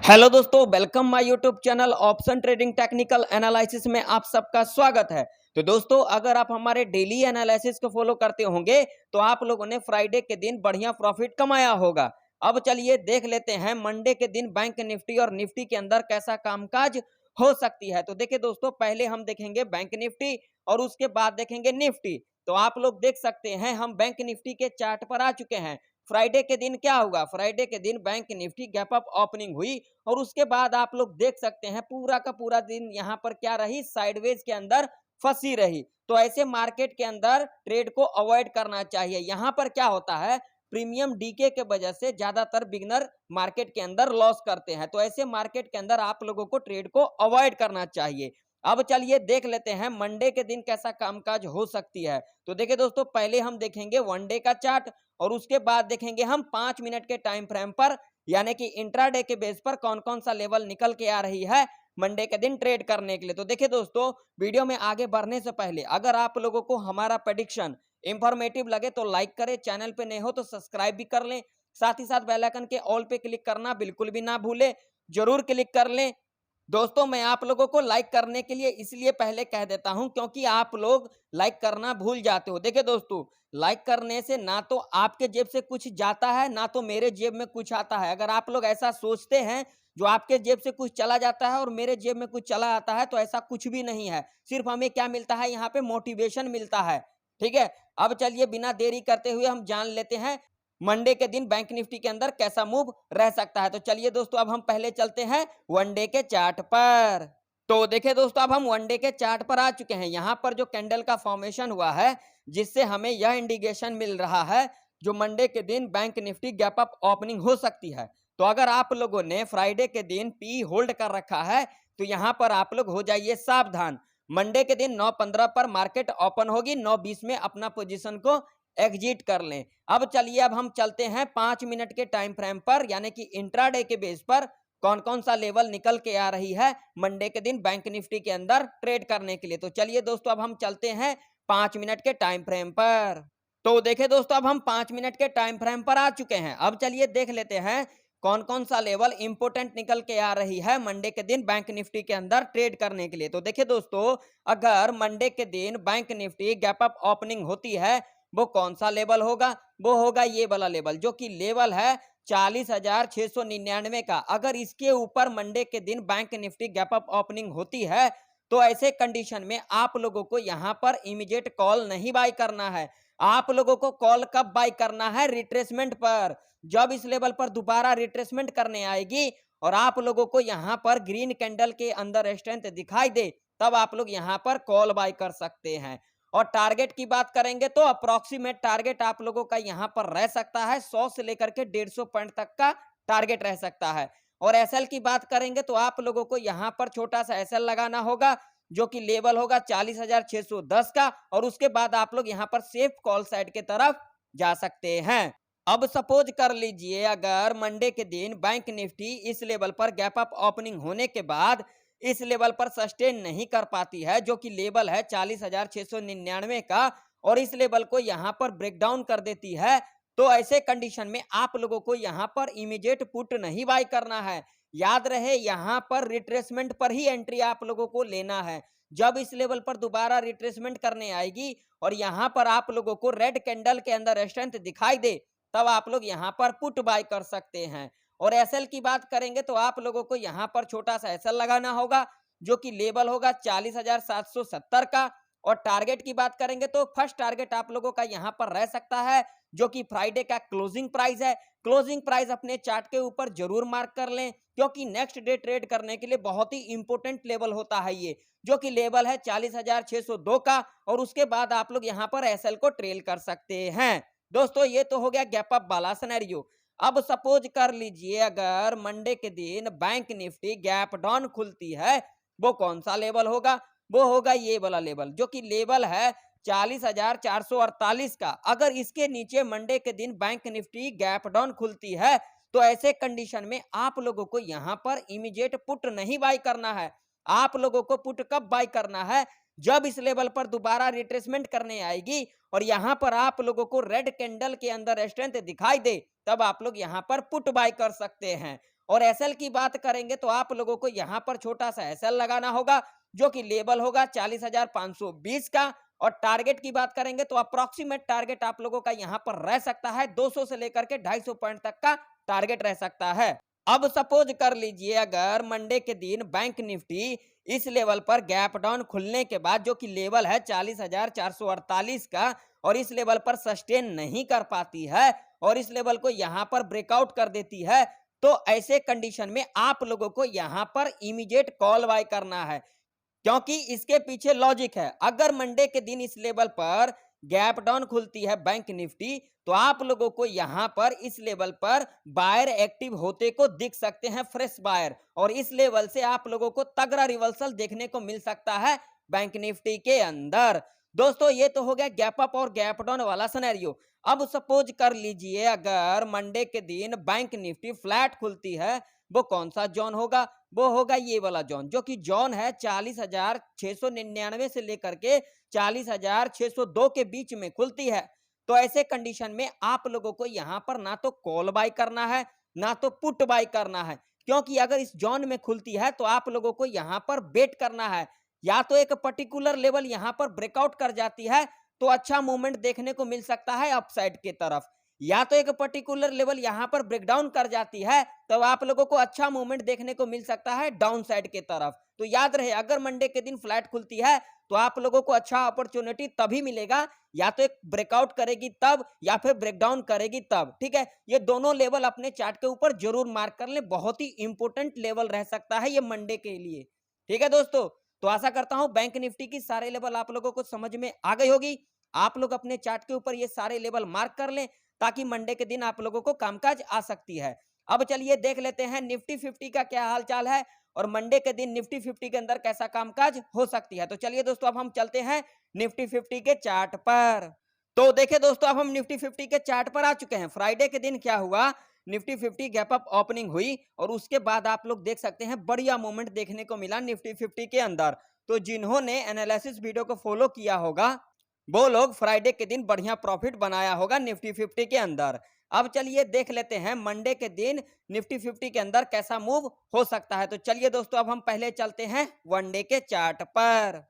Hello दोस्तों, welcome my YouTube channel option trading technical analysis में आप सबका स्वागत है। तो दोस्तों, अगर आप हमारे डेली एनालिसिस को फॉलो करते होंगे तो आप लोगों ने फ्राइडे के दिन बढ़िया प्रॉफिट कमाया होगा। अब चलिए देख लेते हैं मंडे के दिन बैंक निफ्टी और निफ्टी के अंदर कैसा कामकाज हो सकती है। तो देखिए दोस्तों, पहले हम देखेंगे बैंक निफ्टी और उसके बाद देखेंगे निफ्टी। तो आप लोग देख सकते हैं हम बैंक निफ्टी के चार्ट पर आ चुके हैं। फ्राइडे के दिन क्या होगा? फ्राइडे के दिन bank Nifty gap up opening हुई और उसके बाद आप लोग देख सकते हैं पूरा का पूरा दिन यहाँ पर क्या रही, साइडवेज के अंदर फंसी रही। तो ऐसे मार्केट के अंदर ट्रेड को अवॉइड करना चाहिए। यहाँ पर क्या होता है, प्रीमियम डीके के वजह से ज्यादातर बिगनर मार्केट के अंदर लॉस करते हैं। तो ऐसे मार्केट के अंदर आप लोगों को ट्रेड को अवॉइड करना चाहिए। अब चलिए देख लेते हैं मंडे के दिन कैसा कामकाज हो सकती है। तो देखिए दोस्तों, पहले हम देखेंगे वन डे का चार्ट और उसके बाद देखेंगे हम 5 मिनट के टाइम फ्रेम पर, यानी कि इंट्राडे के बेस पर कौन कौन सा लेवल निकल के आ रही है मंडे के दिन ट्रेड करने के लिए। तो देखिए दोस्तों, वीडियो में आगे बढ़ने से पहले अगर आप लोगों को हमारा प्रेडिक्शन इंफॉर्मेटिव लगे तो लाइक करें, चैनल पे नए हो तो सब्सक्राइब भी कर लें, साथ ही साथ बेल आइकन के ऑल पे क्लिक करना बिल्कुल भी ना भूलें, जरूर क्लिक कर लें। दोस्तों, मैं आप लोगों को लाइक करने के लिए इसलिए पहले कह देता हूं क्योंकि आप लोग लाइक करना भूल जाते हो। देखिए दोस्तों, लाइक करने से ना तो आपके जेब से कुछ जाता है ना तो मेरे जेब में कुछ आता है। अगर आप लोग ऐसा सोचते हैं जो आपके जेब से कुछ चला जाता है और मेरे जेब में कुछ चला आता है, तो ऐसा कुछ भी नहीं है। सिर्फ हमें क्या मिलता है, यहाँ पे मोटिवेशन मिलता है। ठीक है, अब चलिए बिना देरी करते हुए हम जान लेते हैं मंडे के दिन बैंक निफ्टी के अंदर कैसा मूव रह सकता है। तो चलिए दोस्तों, अब हम पहले चलते हैं वनडे के चार्ट पर। तो देखिए दोस्तों, अब हम वनडे के चार्ट पर आ चुके हैं। यहाँ पर जो कैंडल का फॉर्मेशन हुआ है, जिससे हमें यह इंडिकेशन मिल रहा है जो मंडे के दिन bank Nifty gap up opening हो सकती है। तो अगर आप लोगों ने फ्राइडे के दिन पी होल्ड कर रखा है तो यहाँ पर आप लोग हो जाइए सावधान। मंडे के दिन 9:15 पर मार्केट ओपन होगी, 9:20 में अपना पोजीशन को एग्जिट कर लें। अब चलिए, अब हम चलते हैं 5 मिनट के टाइम फ्रेम पर, यानी कि इंट्राडे के बेस पर कौन कौन सा लेवल निकल के आ रही है मंडे के दिन बैंक निफ्टी के अंदर ट्रेड करने के लिए। तो चलिए दोस्तों, अब हम चलते हैं 5 मिनट के टाइम फ्रेम पर। तो देखिए दोस्तों, अब हम 5 मिनट के टाइम फ्रेम पर आ चुके हैं। अब चलिए देख लेते हैं कौन कौन सा लेवल इंपोर्टेंट निकल के आ रही है मंडे के दिन बैंक निफ्टी के अंदर ट्रेड करने के लिए। तो देखिए दोस्तों, अगर मंडे के दिन bank Nifty gap up opening होती है, वो कौन सा लेवल होगा? वो होगा ये वाला लेवल, जो कि लेवल है 40,699 का। अगर इसके ऊपर मंडे के दिन bank Nifty gap up opening होती है तो ऐसे कंडीशन में आप लोगों को यहां पर इमीडिएट कॉल नहीं बाय करना है। आप लोगों को कॉल कब बाय करना है? रिट्रेसमेंट पर। जब इस लेवल पर दोबारा रिट्रेसमेंट करने आएगी और आप लोगों को यहां पर ग्रीन कैंडल के अंदर स्ट्रेंथ दिखाई दे, तब आप लोग यहां पर कॉल बाय कर सकते हैं। और टारगेट की बात करेंगे तो अप्रोक्सीमेट टारगेट आप लोगों का यहां पर रह सकता है 100 से लेकर के 150 पॉइंट तक का टारगेट रह सकता है। और एसएल की बात करेंगे तो आप लोगों को यहां पर छोटा सा एसएल लगाना होगा, जो कि लेवल होगा 40,610 का। और उसके बाद आप लोग यहां पर सेफ कॉल साइड के तरफ जा सकते हैं। अब सपोज कर लीजिए अगर मंडे के दिन बैंक निफ्टी इस लेवल पर गैप अप ओपनिंग होने के बाद इस लेवल पर सस्टेन नहीं कर पाती है, जो कि लेवल है 40,699 का, और इस लेवल को यहां पर ब्रेक डाउन कर देती है, तो ऐसे कंडीशन में आप लोगों को यहां पर इमीडिएट पुट नहीं बाय करना है। याद रहे, यहां पर रिट्रेसमेंट पर ही एंट्री आप लोगों को लेना है। जब इस लेवल पर दोबारा रिट्रेसमेंट करने आएगी और यहां पर आप लोगों को रेड कैंडल के अंदर स्ट्रेंथ दिखाई दे, तब आप लोग यहां पर पुट बाय कर सकते हैं। और एसएल की बात करेंगे तो आप लोगों को यहां पर छोटा सा एसएल लगाना होगा, जो कि लेवल होगा 40,770 का। और टारगेट की बात करेंगे तो फर्स्ट टारगेट आप लोगों का यहां पर रह सकता है, जो कि फ्राइडे का क्लोजिंग प्राइस है। क्लोजिंग प्राइस अपने चार्ट के ऊपर जरूर मार्क कर लें, क्योंकि नेक्स्ट डे ट्रेड करने के लिए बहुत ही इंपोर्टेंट लेवल होता है ये, जो कि लेवल है 40,602 का। और उसके बाद आप लोग यहां पर एसएल को ट्रेल कर सकते हैं। दोस्तों, ये तो हो गया गैप अप वाला सिनेरियो। अब सपोज कर लीजिए अगर मंडे के दिन बैंक निफ्टी गैप डाउन खुलती है, वो कौन सा लेवल होगा? वो होगा ये वाला लेवल, जो कि लेवल है 40,448 का। अगर इसके नीचे मंडे के दिन बैंक निफ्टी गैप डाउन खुलती है तो ऐसे कंडीशन में आप लोगों को यहां पर इमीडिएट पुट नहीं बाय करना है। आप लोगों को पुट कब बाय करना है? जब इस लेवल पर दोबारा रिट्रेसमेंट करने आएगी और यहां पर आप लोगों को रेड कैंडल के अंदर स्ट्रेंथ दिखाई दे, तब आप लोग यहां पर पुट बाय कर सकते हैं। और एसएल की बात करेंगे तो आप लोगों को यहाँ पर छोटा सा एसएल लगाना होगा, जो कि लेवल होगा 40,520 का। और टारगेट की बात करेंगे तो अप्रोक्सीमेट टारगेट आप लोगों का यहाँ पर रह सकता है 200 से लेकर के 250 पॉइंट तक का टारगेट रह सकता है। अब सपोज कर लीजिए अगर मंडे के दिन बैंक निफ्टी इस लेवल पर गैप डाउन खुलने के बाद, जो कि लेवल है 40,448 का, और इस लेवल पर सस्टेन नहीं कर पाती है और इस लेवल को यहां पर ब्रेकआउट कर देती है, तो ऐसे कंडीशन में आप लोगों को यहां पर इमीडिएट कॉल बाय करना है, क्योंकि इसके पीछे लॉजिक है। अगर मंडे के दिन इस लेवल पर गैप डाउन खुलती है बैंक निफ्टी, तो आप लोगों को यहां पर इस लेवल पर बायर एक्टिव होते को दिख सकते हैं, फ्रेश बायर, और इस लेवल से आप लोगों को तगड़ा रिवर्सल देखने को मिल सकता है बैंक निफ्टी के अंदर। दोस्तों ये तो हो गया गैप अप और गैप डाउन वाला सिनेरियो। अब सपोज कर लीजिए अगर मंडे के दिन बैंक निफ्टी फ्लैट खुलती है, वो कौन सा जोन होगा? वो होगा ये वाला जोन, जो कि जोन है 40,699 से लेकर के 40,602 के बीच में खुलती है। तो ऐसे कंडीशन में आप लोगों को यहां पर ना तो कॉल बाय करना है ना तो पुट बाय करना है, क्योंकि अगर इस जोन में खुलती है तो आप लोगों को यहां पर बेट करना है। या तो एक पर्टिकुलर लेवल यहां पर ब्रेकआउट कर जाती है तो अच्छा मूवमेंट देखने को मिल सकता है अपसाइड की तरफ, या तो एक पर्टिकुलर लेवल यहां पर ब्रेकडाउन कर जाती है तो आप लोगों को अच्छा मूवमेंट देखने को मिल सकता है डाउन साइड की तरफ। तो याद रहे, अगर मंडे के दिन फ्लैट खुलती है तो आप लोगों को अच्छा अपॉर्चुनिटी तभी मिलेगा, या तो एक ब्रेकआउट करेगी तब या फिर ब्रेकडाउन करेगी तब। ठीक है, ये दोनों लेवल अपने चार्ट के ऊपर जरूर मार्क कर ले, बहुत ही इंपॉर्टेंट लेवल रह सकता है ये मंडे के लिए। ठीक है दोस्तों, तो आशा करता हूं बैंक निफ्टी की सारे लेवल आप लोगों को समझ में आ गई होगी। आप लोग अपने चार्ट के ऊपर ये सारे लेवल मार्क कर लें, ताकि मंडे के दिन आप लोगों को कामकाज आ सकती है। अब चलिए देख लेते हैं निफ्टी 50 का क्या हालचाल है और मंडे के दिन निफ्टी 50 के अंदर कैसा कामकाज हो सकती है। तो चलिए दोस्तों, अब हम चलते हैं निफ्टी 50 के चार्ट पर। तो देखिए दोस्तों, अब हम निफ्टी 50 के चार्ट पर आ चुके हैं। फ्राइडे के दिन क्या हुआ, निफ्टी 50 गैप अप ओपनिंग हुई और उसके बाद आप लोग देख सकते हैं बढ़िया मूवमेंट देखने को मिला निफ्टी 50 के अंदर। तो जिन्होंने एनालिसिस वीडियो को फॉलो किया होगा वो लोग फ्राइडे के दिन बढ़िया प्रॉफिट बनाया होगा निफ्टी 50 के अंदर। अब चलिए देख लेते हैं मंडे के दिन निफ्टी 50 के अंदर कैसा मूव हो सकता है। तो चलिए दोस्तों, अब हम पहले चलते हैं वनडे के चार्ट पर।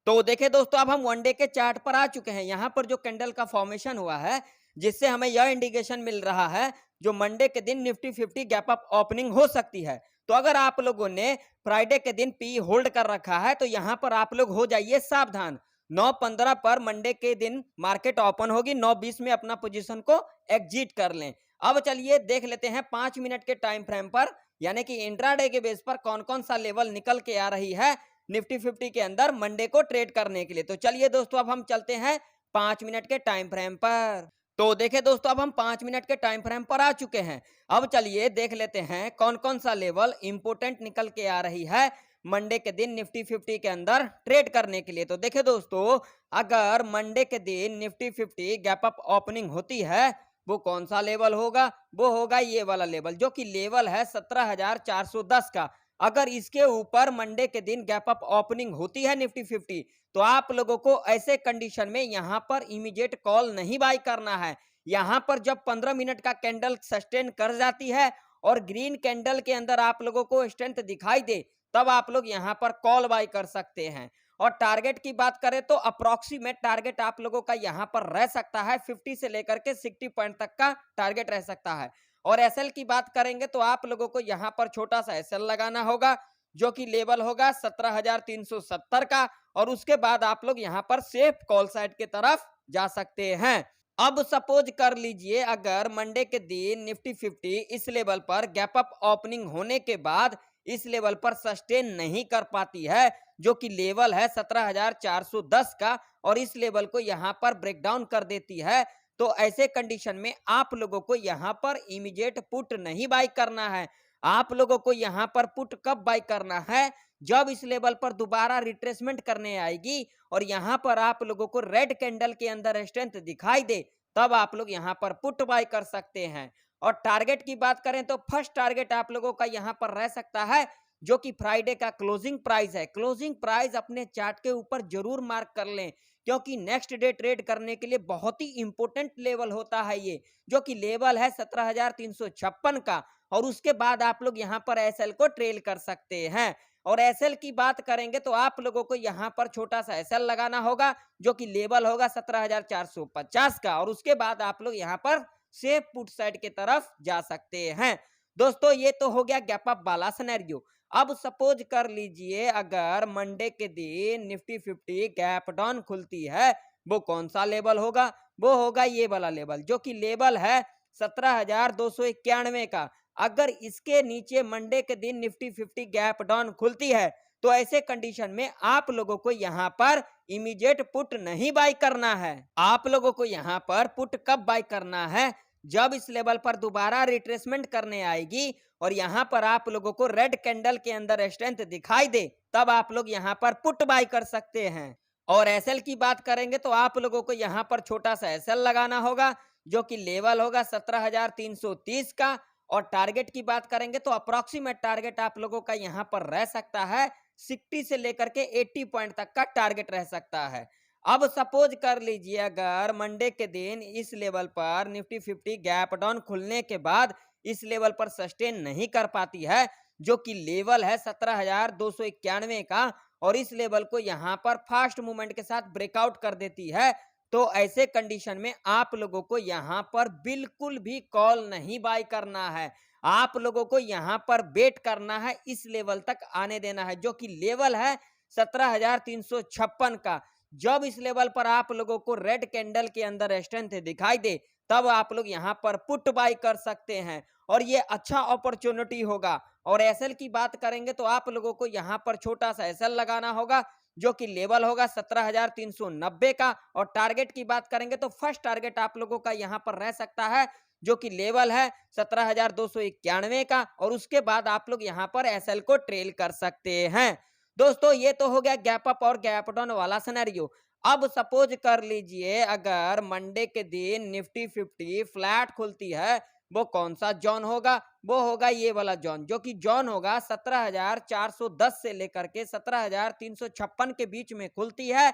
तो देखिए दोस्तों, अब हम वनडे के चार्ट पर आ चुके हैं। यहाँ पर जो कैंडल का फॉर्मेशन हुआ है, जिससे हमें यह इंडिकेशन मिल रहा है जो मंडे के दिन निफ्टी 50 गैप अप ओपनिंग हो सकती है। तो अगर आप लोगों ने फ्राइडे के दिन पी होल्ड कर रखा है तो यहाँ पर आप लोग हो जाइए सावधान। 9:15 पर मंडे के दिन मार्केट ओपन होगी, 9:20 में अपना पोजीशन को एग्जिट कर लें। अब चलिए देख लेते हैं 5 मिनट के टाइम फ्रेम पर, यानी कि इंट्राडे के बेस पर कौन कौन सा लेवल निकल के आ रही है निफ्टी 50 के अंदर मंडे को ट्रेड करने के लिए। तो चलिए दोस्तों, अब हम चलते हैं 5 मिनट के टाइम फ्रेम पर। तो देखिए दोस्तों, अब हम 5 मिनट के टाइम फ्रेम पर आ चुके हैं। अब चलिए देख लेते हैं कौन कौन सा लेवल इंपोर्टेंट निकल के आ रही है मंडे के दिन निफ्टी 50 के अंदर ट्रेड करने के लिए। तो देखिए दोस्तों, अगर मंडे के दिन निफ्टी 50 गैप अप ओपनिंग होती है, वो कौन सा लेवल होगा? वो होगा ये वाला लेवल, जो कि लेवल है 17,410 का। अगर इसके ऊपर मंडे के दिन गैप अप ओपनिंग होती है निफ्टी 50, तो आप लोगों को ऐसे कंडीशन में यहां पर इमीडिएट कॉल नहीं बाय करना है। यहां पर जब 15 मिनट का कैंडल सस्टेन कर जाती है और ग्रीन कैंडल के अंदर आप लोगों को स्ट्रेंथ दिखाई दे, तब आप लोग यहां पर कॉल बाय कर सकते हैं। और टारगेट की बात करें तो अप्रोक्सीमेट टारगेट आप लोगों का यहां पर रह सकता है 50 से लेकर के 60 पॉइंट तक का टारगेट रह सकता है। और एसएल की बात करेंगे तो आप लोगों को यहां पर छोटा सा एसएल लगाना होगा, जो कि लेवल होगा 17,370 का, और उसके बाद आप लोग यहां पर सेफ कॉल साइड की तरफ जा सकते हैं। अब सपोज कर लीजिए अगर मंडे के दिन निफ्टी 50 इस लेवल पर गैप अप ओपनिंग होने के बाद इस लेवल पर सस्टेन नहीं कर पाती है, जो कि लेवल है 17,410 का, और इस लेवल को यहां पर ब्रेकडाउन कर देती है, तो ऐसे कंडीशन में आप लोगों को यहां पर इमीडिएट पुट नहीं बाय करना है। आप लोगों को यहां पर पुट कब बाय करना है? जब इस लेवल पर दोबारा रिट्रेसमेंट करने आएगी और यहां पर आप लोगों को रेड कैंडल के अंदर स्ट्रेंथ दिखाई दे, तब आप लोग यहां पर पुट बाय कर सकते हैं। और टारगेट की बात करें तो फर्स्ट टारगेट आप लोगों का यहां पर रह सकता है, जो कि फ्राइडे का क्लोजिंग प्राइस है। क्लोजिंग प्राइस अपने चार्ट के ऊपर जरूर मार्क कर लें, क्योंकि नेक्स्ट डे ट्रेड करने के लिए बहुत ही इंपॉर्टेंट लेवल होता है ये, जो कि लेवल है 17,356 का। और उसके बाद आप लोग यहाँ पर एसएल को ट्रेल कर सकते हैं। और एसएल की बात करेंगे तो आप लोगों को यहाँ पर छोटा सा एसएल लगाना होगा, जो कि लेवल होगा 17,450 का। और उसके बाद आप लोग यहाँ पर सेफ पुट साइड के तरफ जा सकते हैं। दोस्तों ये तो हो गया गैप अप वाला सिनेरियो। अब सपोज कर लीजिए अगर मंडे के दिन निफ्टी 50 गैप डाउन खुलती है, वो कौन सा लेवल होगा? वो होगा ये वाला लेवल, जो कि लेवल है 17,291 का। अगर इसके नीचे मंडे के दिन निफ्टी 50 गैप डाउन खुलती है, तो ऐसे कंडीशन में आप लोगों को यहाँ पर इमीडिएट पुट नहीं बाय करना है। आप लोगों को यहाँ पर पुट कब बाय करना है? जब इस लेवल पर दोबारा रिट्रेसमेंट करने आएगी और यहाँ पर आप लोगों को रेड कैंडल के अंदर स्ट्रेंथ दिखाई दे, तब आप लोग यहाँ पर पुट बाय कर सकते हैं। और एसएल की बात करेंगे तो आप लोगों को यहाँ पर छोटा सा एसएल लगाना होगा, जो कि लेवल होगा 17,330 का। और टारगेट की बात करेंगे तो अप्रोक्सीमेट टारगेट आप लोगों का यहाँ पर रह सकता है 60 से लेकर के 80 पॉइंट तक का टारगेट रह सकता है। अब सपोज कर लीजिए अगर मंडे के दिन इस लेवल पर निफ्टी 50 गैप डाउन खुलने के बाद इस लेवल पर सस्टेन नहीं कर पाती है, जो कि लेवल है 17,291 का, और इस लेवल को यहाँ पर फास्ट मूवमेंट के साथ ब्रेकआउट कर देती है, तो ऐसे कंडीशन में आप लोगों को यहाँ पर बिल्कुल भी कॉल नहीं बाय करना है। आप लोगों को यहाँ पर वेट करना है, इस लेवल तक आने देना है, जो कि लेवल है 17,356 का। जब इस लेवल पर आप लोगों को रेड कैंडल के अंदर स्ट्रेंथ दिखाई दे, तब आप लोग यहाँ पर पुट बाय कर सकते हैं और ये अच्छा अपॉर्चुनिटी होगा। और एसएल की बात करेंगे तो आप लोगों को यहाँ पर छोटा सा एसएल लगाना होगा, जो कि लेवल होगा 17,390 का। और टारगेट की बात करेंगे तो फर्स्ट टारगेट आप लोगों का यहाँ पर रह सकता है, जो कि लेवल है 17,291 का। और उसके बाद आप लोग यहाँ पर एसएल को ट्रेल कर सकते हैं। दोस्तों ये तो हो गया गैप अप और गैप डाउन वाला सिनेरियो। अब सपोज कर लीजिए अगर मंडे के दिन निफ्टी 50 फ्लैट खुलती है, वो कौन सा जोन होगा? वो होगा ये वाला जोन, जो कि जोन होगा 17,410 से लेकर के 17,356 के बीच में खुलती है।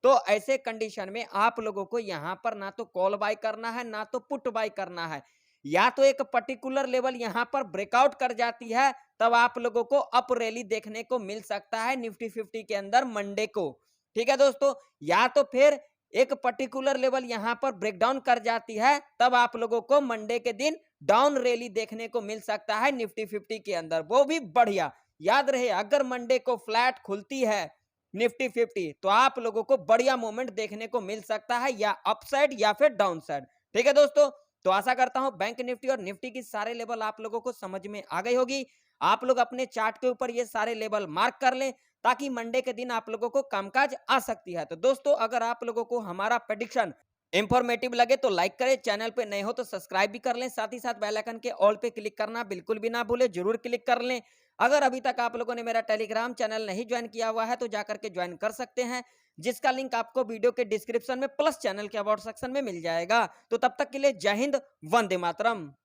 तो ऐसे कंडीशन में आप लोगों को यहाँ पर ना तो कॉल बाय करना है, ना तो पुट बाय करना है। या तो एक पर्टिकुलर लेवल यहाँ पर ब्रेकआउट कर जाती है, तब आप लोगों को अप रैली देखने को मिल सकता है निफ्टी 50 के अंदर मंडे को। ठीक है दोस्तों, या तो फिर एक पर्टिकुलर लेवल यहाँ पर ब्रेकडाउन कर जाती है, तब आप लोगों को मंडे के दिन डाउन रैली देखने को मिल सकता है निफ्टी 50 के अंदर, वो भी बढ़िया। याद रहे अगर मंडे को फ्लैट खुलती है निफ्टी 50, तो आप लोगों को बढ़िया मूवमेंट देखने को मिल सकता है, या अपसाइड या फिर डाउन साइड। ठीक है दोस्तों, तो आशा करता हूं बैंक निफ्टी और निफ्टी की सारे लेवल आप लोगों को समझ में आ गई होगी। आप लोग अपने चार्ट के ऊपर ये सारे लेवल मार्क कर लें, ताकि मंडे के दिन आप लोगों को कामकाज आ सकती है। तो दोस्तों अगर आप लोगों को हमारा प्रेडिक्शन इंफॉर्मेटिव लगे तो लाइक करें, चैनल पे नए हो तो सब्सक्राइब भी कर लें, साथ ही साथ बेल आइकन के ऑल पे क्लिक करना बिल्कुल भी ना भूलें, जरूर क्लिक कर लें। अगर अभी तक आप लोगों ने मेरा टेलीग्राम चैनल नहीं ज्वाइन किया हुआ है तो जाकर के ज्वाइन कर सकते हैं, जिसका लिंक आपको वीडियो के डिस्क्रिप्शन में प्लस चैनल के अबाउट सेक्शन में मिल जाएगा। तो तब तक के लिए जय हिंद, वंदे मातरम।